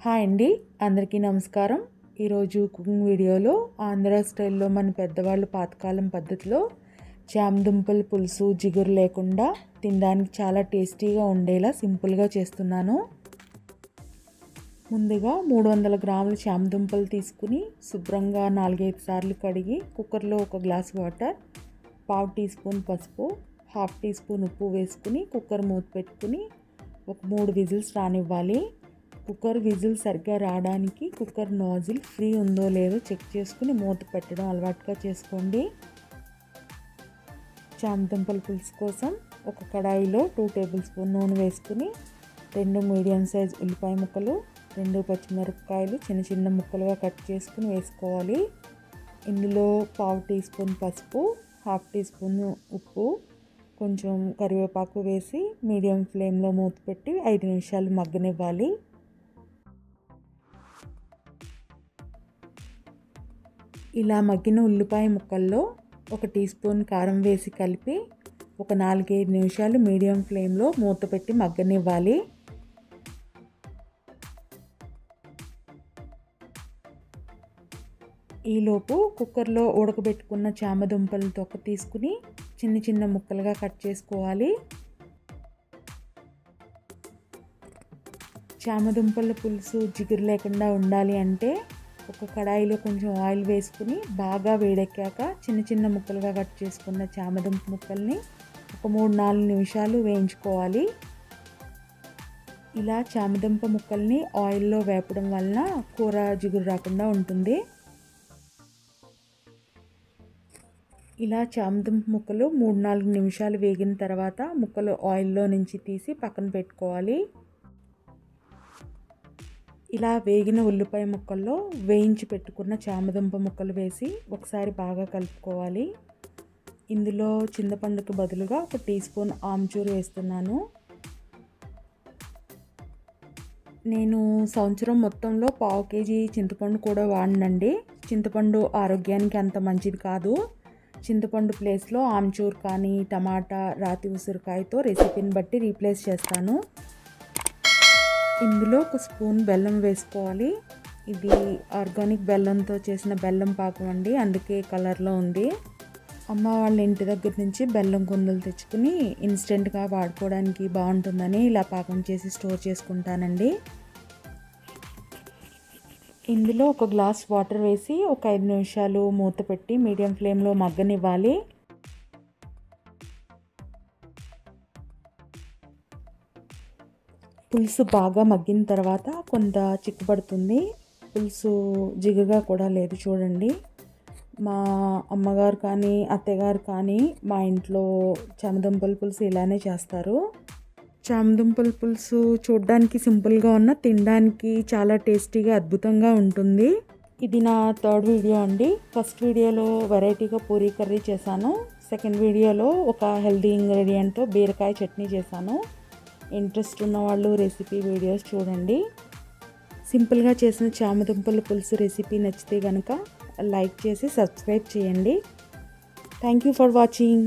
Hi అండి, అందరికీ నమస్కారం. ఈరోజు కుకింగ్ వీడియోలో ఆంధ్ర స్టైల్లో మన పెద్దవాళ్ళు పాతకాలం పద్ధతిలో చామదుంపల పులుసు జిగురు లేకుండా తినడానికి చాలా టేస్టీగా ఉండేలా సింపుల్గా చేస్తున్నాను. ముందుగా 300 గ్రాముల చామదుంపలు తీసుకుని శుభ్రంగా 4-5 సార్లు కడిగి కుక్కర్లో 1 గ్లాస్ వాటర్, 1/2 టీ స్పూన్ పసుపు, 1/2 టీ స్పూన్ ఉప్పు వేసుకుని కుక్కర్ మూత పెట్టుకుని ఒక 3 విజిల్స్ రానివ్వాలి. కుక్కర్ విజిల్ సరిగ్గా రావడానికి కుక్కర్ నాజిల్ ఫ్రీ ఉందో లేదో చెక్ చేసుకుని మూత పెట్టడం అలవాటుగా చేసుకోండి. చామదుంపల పులుసు కోసం ఒక కడాయిలో 2 టేబుల్ స్పూన్ నూనె వేసుకుని 2 మీడియం సైజ్ ఉల్లిపాయ ముక్కలు, 2 పచ్చిమిరపకాయలు చిన్న చిన్న ముక్కలుగా కట్ చేసుకుని వేసుకోవాలి. ఇందులో 1/2 టీ స్పూన్ పసుపు, 1/2 టీ స్పూన్ ఉప్పు, కొంచెం కరివేపాకు వేసి మీడియం ఫ్లేమ్లో మూత పెట్టి 5 నిమిషాలు మగ్గనివ్వాలి. ఇలా మగ్గిన ఉల్లిపాయ ముక్కల్లో 1 టీ స్పూన్ కారం వేసి కలిపి ఒక 4-5 నిమిషాలు మీడియం ఫ్లేమ్లో మూత పెట్టి మగ్గనివ్వాలి. ఈలోపు కుక్కర్లో ఉడకబెట్టుకున్న చామదుంపల తొక్క తీసుకుని చిన్న చిన్న ముక్కలుగా కట్ చేసుకోవాలి. చామదుంపల పులుసు జిగురు లేకుండా ఉండాలి అంటే ఒక కడాయిలో కొంచెం ఆయిల్ వేసుకుని బాగా వేడెక్కాక చిన్న చిన్న ముక్కలుగా కట్ చేసుకున్న చామదుంప ముక్కల్ని ఒక 3-4 నిమిషాలు వేయించుకోవాలి. ఇలా చామదుంప ముక్కల్ని ఆయిల్లో వేపడం వలన కూర జిగురు రాకుండా ఉంటుంది. ఇలా చామదుంప ముక్కలు 3-4 నిమిషాలు వేగిన తర్వాత ముక్కలు ఆయిల్లో నుంచి తీసి పక్కన పెట్టుకోవాలి. ఇలా వేగిన ఉల్లిపాయ ముక్కల్లో వేయించి పెట్టుకున్న చామదుంప ముక్కలు వేసి ఒకసారి బాగా కలుపుకోవాలి. ఇందులో చింతపండుకు బదులుగా 1 టీ స్పూన్ ఆమ్చూరు వేస్తున్నాను. నేను సంవత్సరం మొత్తంలో 1/2 కేజీ చింతపండు కూడా వాడినండి. చింతపండు ఆరోగ్యానికి అంత మంచిది కాదు. చింతపండు ప్లేస్లో ఆమ్చూరు కానీ టమాటా, రాతి ఉసిరికాయతో రెసిపీని బట్టి రీప్లేస్ చేస్తాను. ఇందులో 1 స్పూన్ బెల్లం వేసుకోవాలి. ఇది ఆర్గానిక్ బెల్లంతో చేసిన బెల్లం పాకం అండి, అందుకే కలర్లో ఉంది. అమ్మ వాళ్ళ ఇంటి దగ్గర నుంచి బెల్లం కుండలు తెచ్చుకుని ఇన్స్టెంట్గా వాడుకోవడానికి బాగుంటుందని ఇలా పాకం చేసి స్టోర్ చేసుకుంటానండి. ఇందులో 1 గ్లాస్ వాటర్ వేసి ఒక 5 నిమిషాలు మూత పెట్టి మీడియం ఫ్లేమ్లో మగ్గనివ్వాలి. పులుసు బాగా మగ్గిన తర్వాత కొంత చిక్కబడుతుంది. పులుసు జిగురుగా కూడా లేదు చూడండి. మా అమ్మగారు కానీ అత్తగారు కానీ మా ఇంట్లో చామదుంపల పులుసు ఇలానే చేస్తారు. చామదుంపల పులుసు చూడడానికి సింపుల్గా ఉన్న తినడానికి చాలా టేస్టీగా అద్భుతంగా ఉంటుంది. ఇది నా 3rd వీడియో అండి. ఫస్ట్ వీడియోలో వెరైటీగా పూరీ కర్రీ చేశాను. సెకండ్ వీడియోలో ఒక హెల్దీ ఇంగ్రీడియంట్తో బీరకాయ చట్నీ చేశాను. ఇంట్రెస్ట్ ఉన్న వాళ్ళు రెసిపీ వీడియోస్ చూడండి. సింపుల్గా చేసిన చామదుంపల పులుసు రెసిపీ నచ్చితే కనుక లైక్ చేసి సబ్స్క్రైబ్ చేయండి. Thank you for watching.